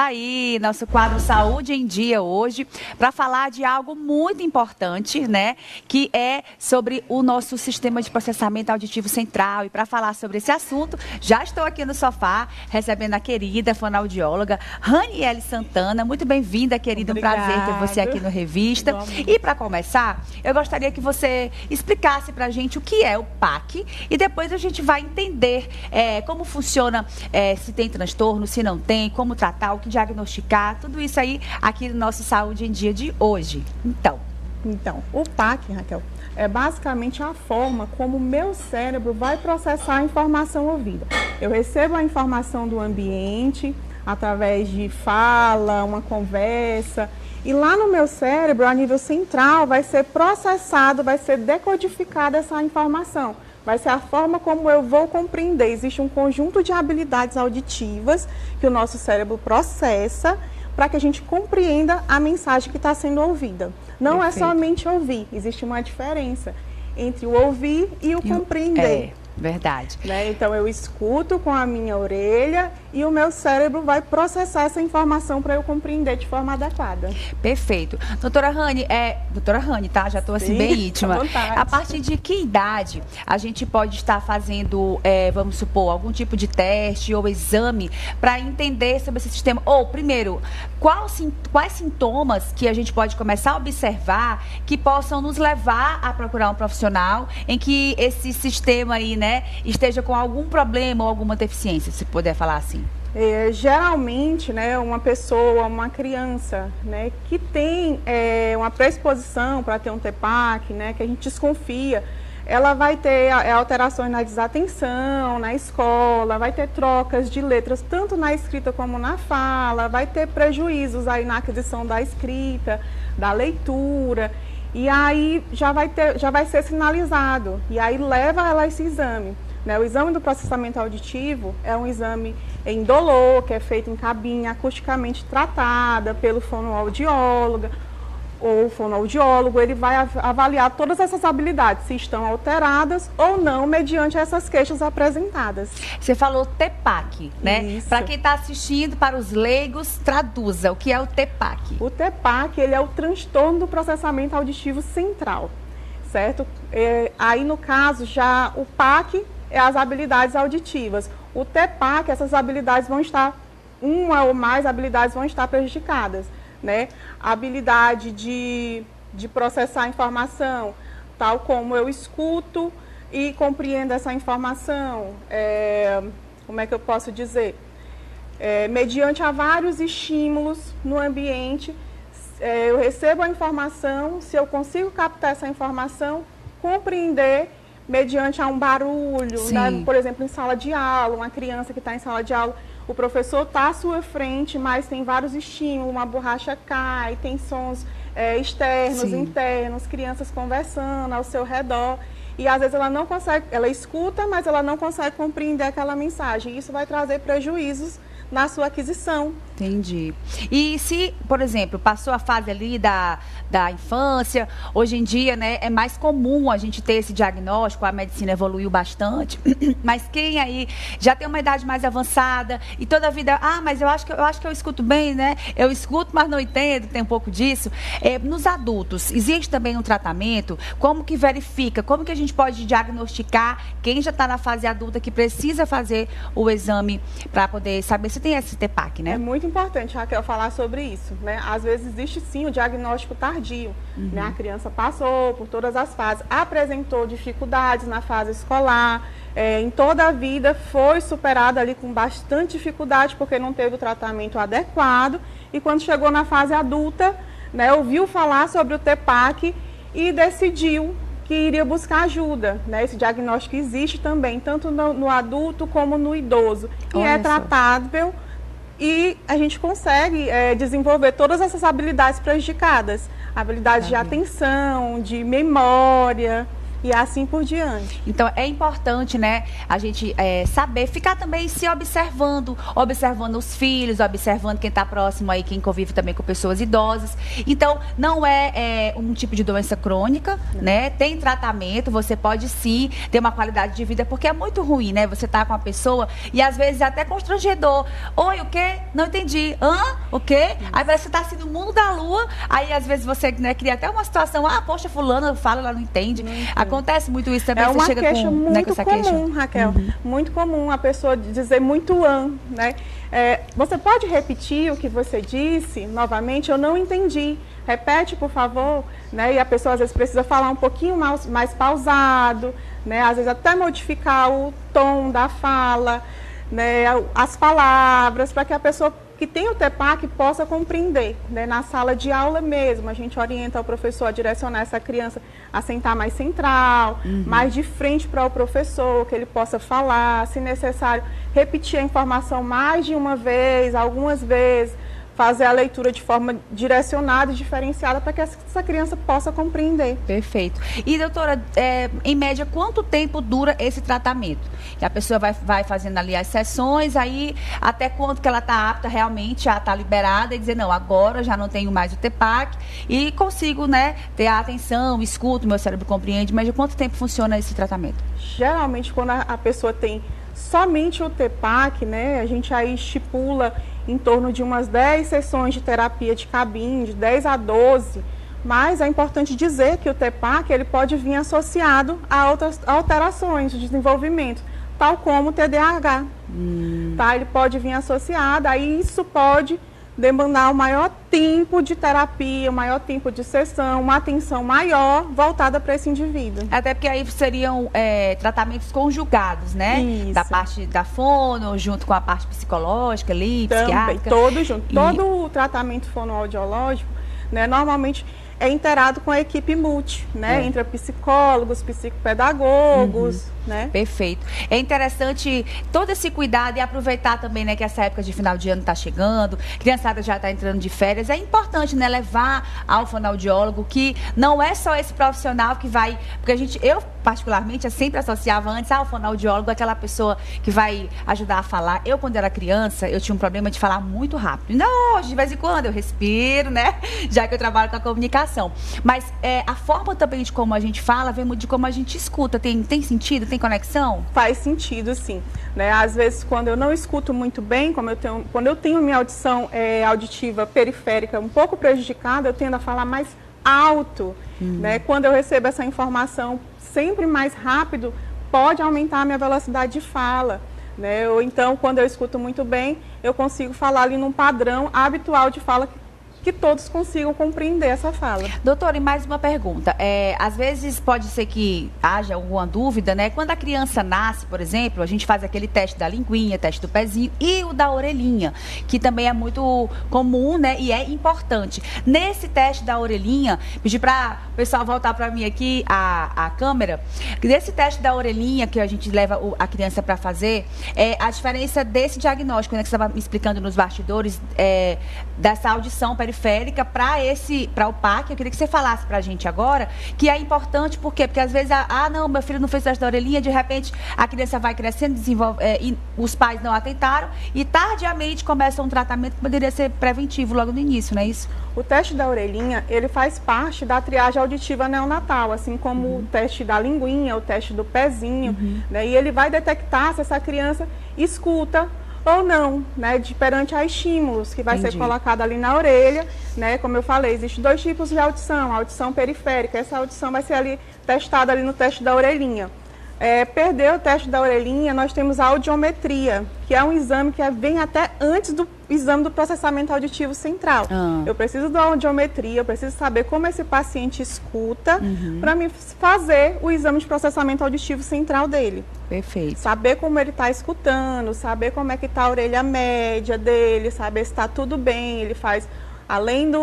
Tá aí, nosso quadro Saúde em Dia hoje, para falar de algo muito importante, né? Que é sobre o nosso sistema de processamento auditivo central. E para falar sobre esse assunto, já estou aqui no sofá, recebendo a querida fonoaudióloga Raniele Santana. Muito bem-vinda, querida. Obrigada. Um prazer ter você aqui no Revista. Igualmente. E para começar, eu gostaria que você explicasse para a gente o que é o PAC e depois a gente vai entender como funciona, se tem transtorno, se não tem, como tratar, o que diagnosticar, tudo isso aí aqui no nosso Saúde em Dia de hoje. Então, o PAC, Raquel, é basicamente a forma como o meu cérebro vai processar a informação ouvida. Eu recebo a informação do ambiente através de fala, uma conversa, e lá no meu cérebro, a nível central, vai ser processado, vai ser decodificada essa informação. Vai ser a forma como eu vou compreender. Existe um conjunto de habilidades auditivas que o nosso cérebro processa para que a gente compreenda a mensagem que está sendo ouvida. Não Perfeito. É somente ouvir, existe uma diferença entre o ouvir e o compreender. Verdade. Né? Então, eu escuto com a minha orelha e o meu cérebro vai processar essa informação para eu compreender de forma adequada. Perfeito. Doutora Rani, tá? Já estou assim Sim, bem íntima. à vontade. A partir de que idade a gente pode estar fazendo, vamos supor, algum tipo de teste ou exame para entender sobre esse sistema? Ou, primeiro, quais sintomas que a gente pode começar a observar que possam nos levar a procurar um profissional em que esse sistema aí, né, esteja com algum problema ou alguma deficiência, se puder falar assim? Geralmente, né, uma pessoa, uma criança, né, que tem uma predisposição para ter um TPAC, né, que a gente desconfia, ela vai ter alterações na desatenção, na escola, vai ter trocas de letras tanto na escrita como na fala, vai ter prejuízos aí na aquisição da escrita, da leitura. E aí já vai ser sinalizado, e aí leva ela a esse exame. Né? O exame do processamento auditivo é um exame indolor, que é feito em cabine acusticamente tratada pelo fonoaudiólogo, ou fonoaudiólogo, ele vai avaliar todas essas habilidades, se estão alteradas ou não, mediante essas queixas apresentadas. Você falou TPAC, né? Para quem está assistindo, para os leigos, traduza o que é o TPAC. O TPAC, ele é o transtorno do processamento auditivo central, certo? Aí, no caso, já o PAC é as habilidades auditivas. O TPAC, essas habilidades vão estar, uma ou mais habilidades vão estar prejudicadas. Né? A habilidade de processar a informação, tal como eu escuto e compreendo essa informação, como é que eu posso dizer? Mediante a vários estímulos no ambiente, eu recebo a informação, se eu consigo captar essa informação, compreender mediante a um barulho, né? Por exemplo, em sala de aula, uma criança que está em sala de aula, o professor está à sua frente, mas tem vários estímulos, uma borracha cai, tem sons externos, internos, crianças conversando ao seu redor. E às vezes ela não consegue, ela escuta, mas ela não consegue compreender aquela mensagem. Isso vai trazer prejuízos na sua aquisição. Entendi. E se, por exemplo, passou a fase ali da infância, hoje em dia, né, é mais comum a gente ter esse diagnóstico, a medicina evoluiu bastante, mas quem aí já tem uma idade mais avançada e toda a vida, mas eu acho que eu escuto bem, né? Eu escuto, mas não entendo, tem um pouco disso. Nos adultos, existe também um tratamento? Como que verifica? Como que a gente pode diagnosticar quem já está na fase adulta que precisa fazer o exame para poder saber se tem esse TPAC, né? É muito importante, Raquel, falar sobre isso, né? Às vezes existe sim o diagnóstico tardio, né? A criança passou por todas as fases, apresentou dificuldades na fase escolar, em toda a vida foi superada ali com bastante dificuldade porque não teve o tratamento adequado e quando chegou na fase adulta, né, ouviu falar sobre o TPAC e decidiu que iria buscar ajuda, né? Esse diagnóstico existe também, tanto no adulto como no idoso, e é tratável e a gente consegue desenvolver todas essas habilidades prejudicadas, habilidades de atenção, de memória, e assim por diante. Então, é importante, né, a gente saber, ficar também se observando os filhos, observando quem está próximo aí, quem convive também com pessoas idosas. Então, não é um tipo de doença crônica, né? Tem tratamento, você pode sim ter uma qualidade de vida, porque é muito ruim, né? Você tá com a pessoa e às vezes é até constrangedor. Oi, o quê? Não entendi. Hã? O quê? Aí parece que você tá assim no mundo da lua, aí às vezes você, né, cria até uma situação, poxa, fulano fala, ela não entende. Acontece muito isso também. É uma chega queixa com, muito né, com essa comum, queixa. Raquel. Muito comum a pessoa dizer muito né? Você pode repetir o que você disse novamente? Eu não entendi. Repete, por favor. Né? E a pessoa às vezes precisa falar um pouquinho mais pausado, né? Às vezes até modificar o tom da fala, né? As palavras, para que a pessoa que tem o TEPAC possa compreender, né? Na sala de aula mesmo, a gente orienta o professor a direcionar essa criança a sentar mais central, mais de frente para o professor, que ele possa falar, se necessário, repetir a informação mais de uma vez, algumas vezes, fazer a leitura de forma direcionada e diferenciada para que essa criança possa compreender. Perfeito. E, doutora, em média, quanto tempo dura esse tratamento? E a pessoa vai fazendo ali as sessões, aí até quanto que ela está apta realmente a estar liberada e dizer, não, agora já não tenho mais o TEPAC e consigo, né, ter a atenção, escuto, meu cérebro compreende, mas de quanto tempo funciona esse tratamento? Geralmente, quando a pessoa tem somente o TEPAC, né, a gente aí estipula em torno de umas 10 sessões de terapia de cabine, de 10 a 12, mas é importante dizer que o TEPAC ele pode vir associado a outras alterações de desenvolvimento, tal como o TDAH. Tá? Ele pode vir associado, aí isso pode demandar um maior tempo de terapia, um maior tempo de sessão, uma atenção maior voltada para esse indivíduo. Até porque aí seriam tratamentos conjugados, né? Isso. Da parte da fono, junto com a parte psicológica, ali, Também, psiquiátrica. todo junto. Todo o tratamento fonoaudiológico, né, normalmente é integrado com a equipe multi, né? Entre psicólogos, psicopedagogos, né? Perfeito. É interessante todo esse cuidado e aproveitar também, né, que essa época de final de ano está chegando, criançada já está entrando de férias. É importante, né, levar ao fonoaudiólogo, que não é só esse profissional que vai, porque eu particularmente, eu sempre associava antes ao fonoaudiólogo aquela pessoa que vai ajudar a falar. Eu, quando era criança, eu tinha um problema de falar muito rápido. Não, hoje, de vez em quando, eu respiro, né, já que eu trabalho com a comunicação. Mas a forma também de como a gente fala vem muito de como a gente escuta. Tem sentido? Tem conexão? Faz sentido, sim. Né? Às vezes, quando eu não escuto muito bem, quando eu tenho minha audição auditiva periférica um pouco prejudicada, eu tendo a falar mais alto. Né? Quando eu recebo essa informação sempre mais rápido, pode aumentar a minha velocidade de fala. Né? Ou então, quando eu escuto muito bem, eu consigo falar ali num padrão habitual de fala que todos consigam compreender essa fala. Doutora, e mais uma pergunta. Às vezes pode ser que haja alguma dúvida, né? Quando a criança nasce, por exemplo, a gente faz aquele teste da linguinha, teste do pezinho e o da orelhinha, que também é muito comum, né? E é importante. Nesse teste da orelhinha, pedir para o pessoal voltar para mim aqui a câmera. Nesse teste da orelhinha que a gente leva a criança para fazer, a diferença desse diagnóstico, né, que você estava me explicando nos bastidores, dessa audição periférica para o PAC, eu queria que você falasse para a gente agora, que é importante, por quê? Porque às vezes, não, meu filho não fez teste da orelhinha, de repente a criança vai crescendo, desenvolve, e os pais não atentaram, e tardiamente começa um tratamento que poderia ser preventivo logo no início, não é isso? O teste da orelhinha, ele faz parte da triagem auditiva neonatal, assim como o teste da linguinha, o teste do pezinho, né? E ele vai detectar se essa criança escuta ou não, né, perante a estímulos que vai ser colocado ali na orelha, né, como eu falei, existem 2 tipos de audição, a audição periférica, essa audição vai ser ali testada ali no teste da orelhinha. Perdeu o teste da orelhinha, nós temos a audiometria, que é um exame que vem até antes do exame do processamento auditivo central. Eu preciso da audiometria, eu preciso saber como esse paciente escuta para me fazer o exame de processamento auditivo central dele. Perfeito. Saber como ele está escutando, saber como é que está a orelha média dele, saber se está tudo bem. Ele faz, além da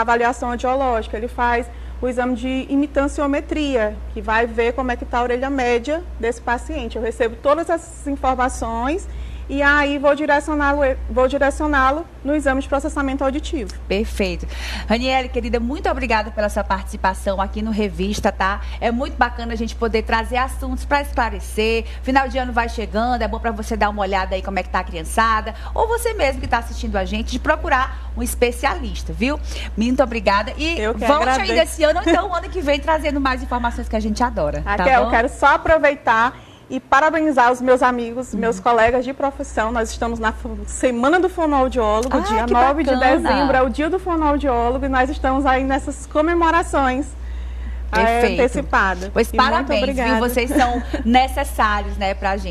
avaliação audiológica, ele faz o exame de imitanciometria, que vai ver como é que está a orelha média desse paciente. Eu recebo todas essas informações e aí vou direcioná-lo no exame de processamento auditivo. Perfeito. Raniele, querida, muito obrigada pela sua participação aqui no Revista, tá? É muito bacana a gente poder trazer assuntos para esclarecer. Final de ano vai chegando, é bom para você dar uma olhada aí como é que tá a criançada, ou você mesmo que está assistindo a gente, de procurar um especialista, viu? Muito obrigada. E volte ainda esse ano, ou então o ano que vem, trazendo mais informações que a gente adora. Raquel, tá bom? eu quero só aproveitar e parabenizar os meus amigos, meus colegas de profissão. Nós estamos na Semana do Fonoaudiólogo, dia 9 de dezembro, é o dia do fonoaudiólogo, e nós estamos aí nessas comemorações antecipadas. Pois parabéns, viu? Vocês são necessários, né, pra gente.